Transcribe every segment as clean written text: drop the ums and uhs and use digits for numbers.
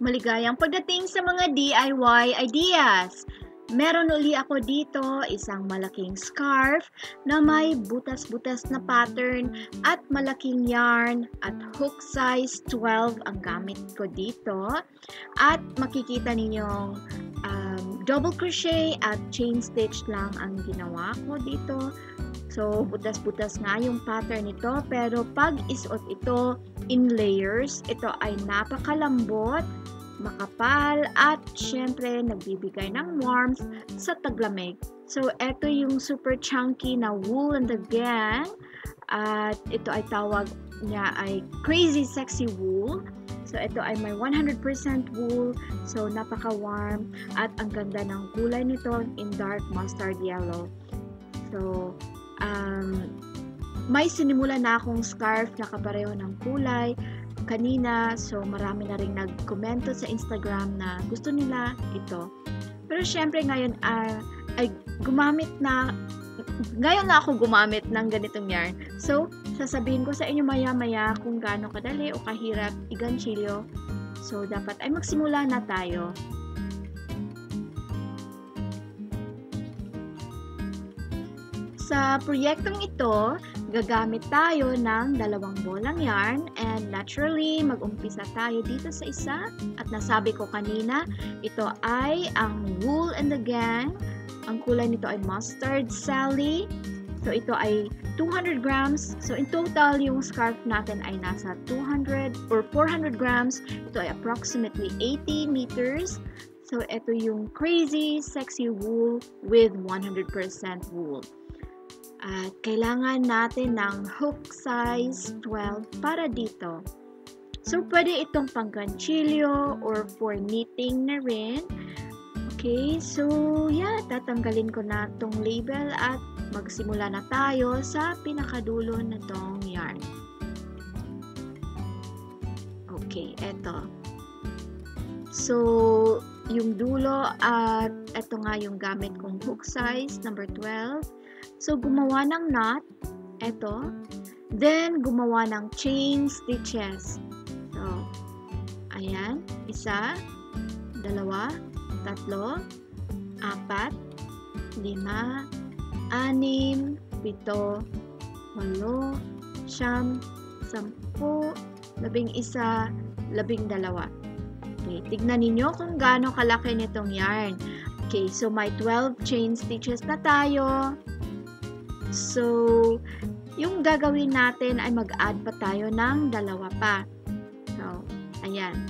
Maligayang pagdating sa mga DIY ideas! Meron uli ako dito isang malaking scarf na may butas-butas na pattern at malaking yarn at hook size 12 ang gamit ko dito. At makikita ninyong double crochet at chain stitch lang ang ginawa ko dito. So, butas-butas nga yung pattern nito, pero pag isuot ito in layers, ito ay napakalambot, makapal, at syempre nagbibigay ng warmth sa taglamig. So, ito yung super chunky na wool and the gang, at ito ay tawag niya ay crazy sexy wool. So, ito ay may 100% wool, so napaka-warm, at ang ganda ng kulay nito in dark mustard yellow. So, may sinimula na akong scarf na kapareho ng kulay kanina, so marami na rin nagkomento sa Instagram na gusto nila ito. Pero syempre ngayon ngayon na ako gumamit ng ganitong yarn. So, sasabihin ko sa inyo maya-maya kung gaano kadali o kahirap i-gantsilyo. So, dapat ay magsimula na tayo. Sa proyektong ito, gagamit tayo ng dalawang bolang yarn and naturally, mag-umpisa tayo dito sa isa at nasabi ko kanina, ito ay ang wool and the gang. Ang kulay nito ay mustard Sally. So, ito ay 200 grams. So, in total, yung scarf natin ay nasa 200 or 400 grams. Ito ay approximately 80 meters. So, ito yung crazy sexy wool with 100% wool. At kailangan natin ng hook size 12 para dito. So, pwede itong pang-gantsilyo or for knitting na rin. Okay, so yeah, tatanggalin ko na itong label at magsimula na tayo sa pinakadulo na itong yarn. Okay, eto. So, yung dulo at eto nga yung gamit kong hook size, number 12. So, gumawa ng knot, eto. Then, gumawa ng chain stitches. So, ayan, isa, dalawa, tatlo, apat, lima, anim, pito, walo, siyam, sampu, 11, 12. Okay, tignan ninyo kung gaano kalaki nitong yarn. Okay, so may 12 chain stitches na tayo. So, yung gagawin natin ay mag-add pa tayo ng dalawa pa. So, ayan.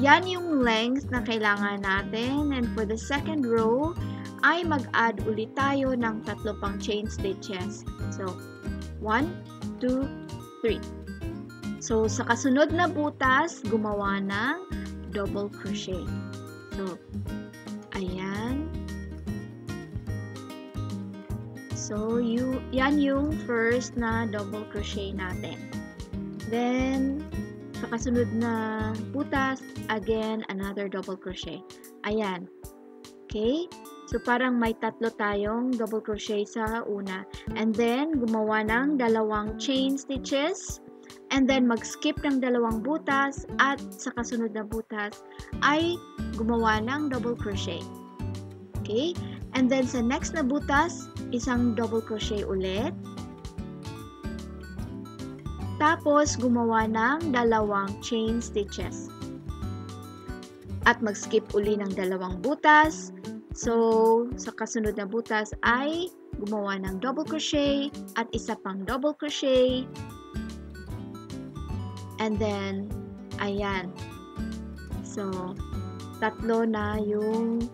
Yan yung length na kailangan natin. And for the second row, ay mag-add ulit tayo ng tatlo pang chain stitches. So, 1, 2, 3. So, sa kasunod na butas, gumawa ng double crochet. So, ayan. So, yan yung first na double crochet natin. Then, sa kasunod na butas, again, another double crochet. Ayan. Okay? So, parang may tatlo tayong double crochet sa una. And then, gumawa ng dalawang chain stitches. And then, mag-skip ng dalawang butas. At sa kasunod na butas, ay gumawa ng double crochet. Okay? And then, sa next na butas, isang double crochet ulit. Tapos, gumawa ng dalawang chain stitches. At mag-skip uli ng dalawang butas. So, sa kasunod na butas ay gumawa ng double crochet at isa pang double crochet. And then, ayan. So, tatlo na yung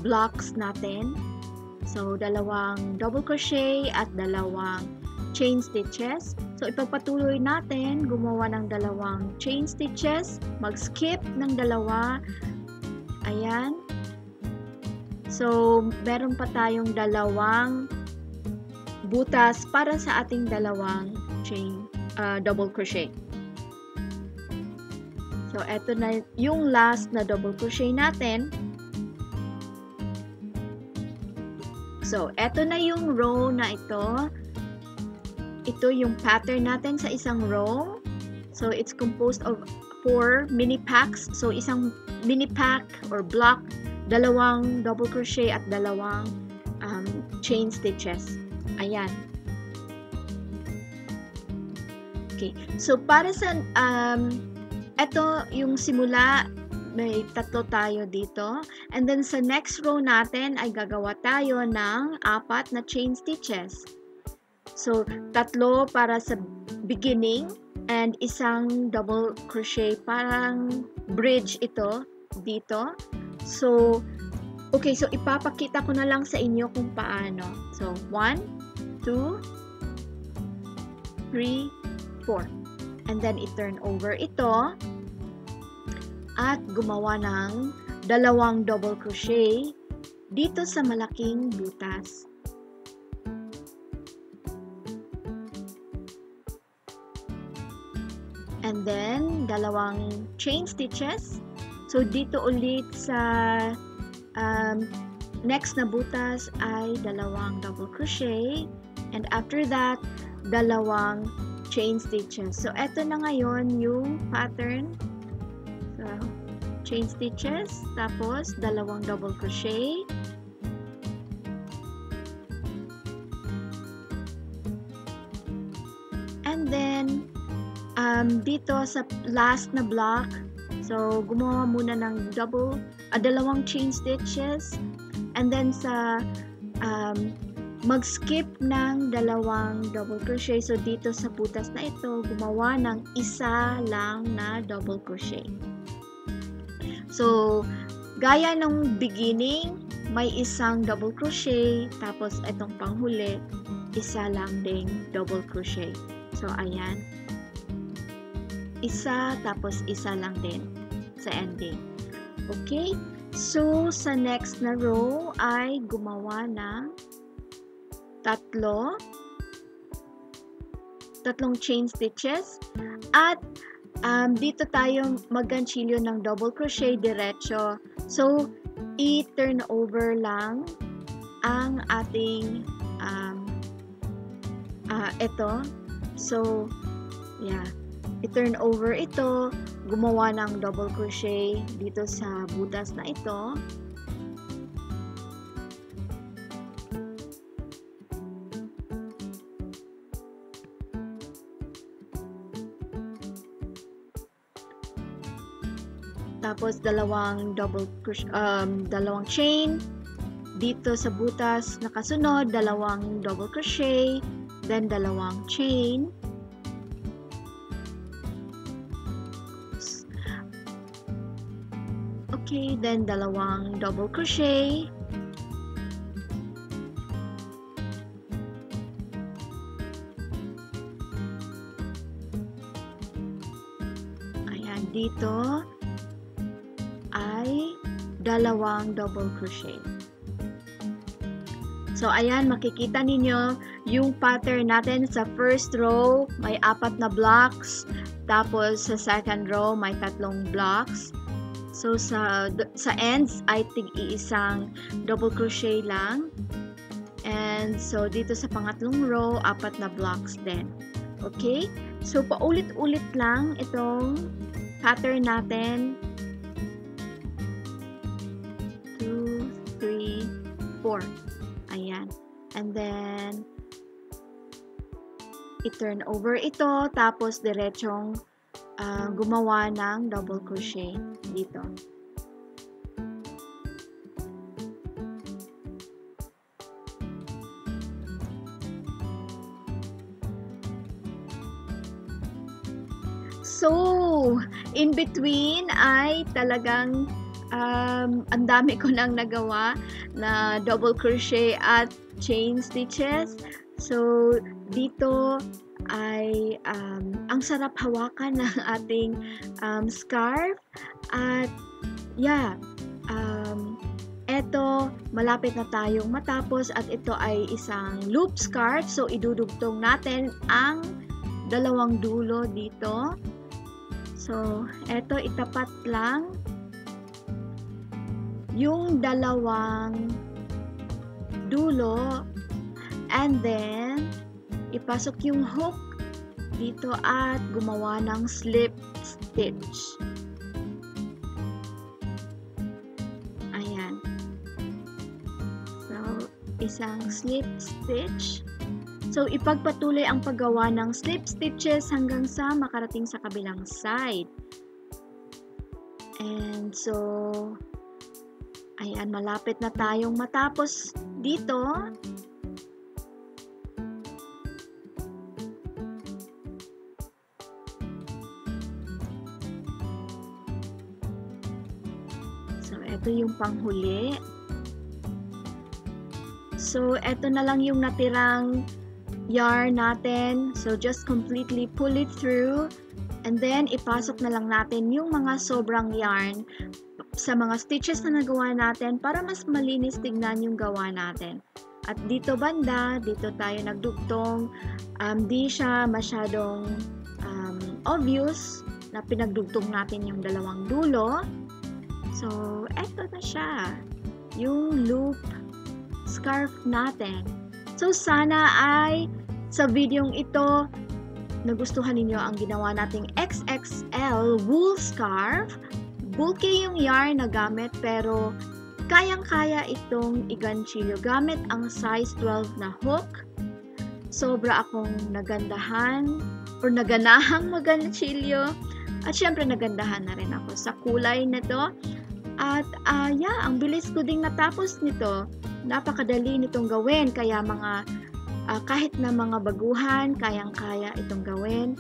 blocks natin. So, dalawang double crochet at dalawang chain stitches. So, ipagpatuloy natin, gumawa ng dalawang chain stitches, mag-skip ng dalawa. Ayan. So, meron pa tayong dalawang butas para sa ating dalawang double crochet. So, eto na yung last na double crochet natin. So, eto na yung row na ito. Ito yung pattern natin sa isang row. So, it's composed of 4 mini packs. So, isang mini pack or block, dalawang double crochet at dalawang chain stitches. Ayan. Okay. So, para sa, ito yung simula, may tatlo tayo dito. And then, sa next row natin ay gagawa tayo ng 4 na chain stitches. So, tatlo para sa beginning and isang double crochet. Parang bridge ito dito. So, okay. So, ipapakita ko na lang sa inyo kung paano. So, 1, 2, 3, 4. And then, i-turn over ito. At gumawa ng dalawang double crochet dito sa malaking butas. And then, dalawang chain stitches. So, dito ulit sa next na butas ay dalawang double crochet. And after that, dalawang chain stitches. So, eto na ngayon yung pattern. So, chain stitches. Tapos, dalawang double crochet. And then, dito sa last na block, so gumawa muna ng dalawang chain stitches, and then sa mag-skip ng dalawang double crochet. So dito sa butas na ito, gumawa ng isa lang na double crochet. So gaya ng beginning, may isang double crochet, tapos itong panghuli, isa lang ding double crochet. So ayan, isa tapos isa lang din sa ending. Okay? So, sa next na row ay gumawa ng tatlong chain stitches. At dito tayo mag-gantsilyo ng double crochet diretso. So, i-turn over lang ang ating ito. So, yeah. I-turn over ito, gumawa ng double crochet dito sa butas na ito. Tapos dalawang dalawang chain dito sa butas na kasunod, dalawang double crochet, then dalawang chain. Okay, then dalawang double crochet. Ayan, dito ay dalawang double crochet. So, ayan, makikita ninyo yung pattern natin sa first row, may 4 na blocks. Tapos, sa second row, may 3 blocks. So, sa ends ay tig-iisang double crochet lang. And so, dito sa pangatlong row, 4 na blocks din. Okay? So, paulit-ulit lang itong pattern natin. 2, 3, 4. Ayan. And then, i-turn over ito. Tapos, diretsong gumawa ng double crochet dito. So, in between ay talagang ang dami ko nang nagawa na double crochet at chain stitches. So, dito ay ang sarap hawakan ng ating scarf. At yeah, eto malapit na tayong matapos at ito ay isang loop scarf. So, idudugtong natin ang dalawang dulo dito. So, eto itapat lang yung dalawang dulo and then ipasok yung hook dito at gumawa ng slip stitch. Ayan. So, isang slip stitch. So, ipagpatuloy ang paggawa ng slip stitches hanggang sa makarating sa kabilang side. And so, ayan, malapit na tayong matapos dito. So, ito yung panghuli. So, ito na lang yung natirang yarn natin. So, just completely pull it through. And then, ipasok na lang natin yung mga sobrang yarn sa mga stitches na nagawa natin para mas malinis tignan yung gawa natin. At dito banda, dito tayo nagdugtong. Di siya masyadong obvious na pinagdugtong natin yung dalawang dulo. So, eto na siya. Yung loop scarf natin. So, sana ay sa videong ito, nagustuhan ninyo ang ginawa nating XXL wool scarf. Bulky yung yarn na gamit pero kayang-kaya itong i-gantsilyo gamit ang size 12 na hook. Sobra akong nagandahan or naganahang mag-gantsilyo. At syempre nagandahan na rin ako sa kulay nito. At ang bilis ko ding natapos nito. Napakadali nitong gawin kaya kahit na mga baguhan, kayang-kaya itong gawin.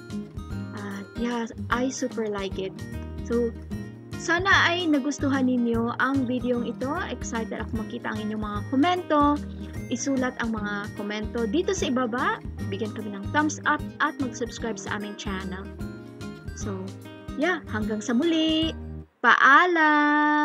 I super like it. So, sana ay nagustuhan ninyo ang video ito. Excited ako makita ang inyong mga komento. Isulat ang mga komento dito sa ibaba. Bigyan kami ng thumbs up at mag-subscribe sa aming channel. So, hanggang sa muli. Paalam!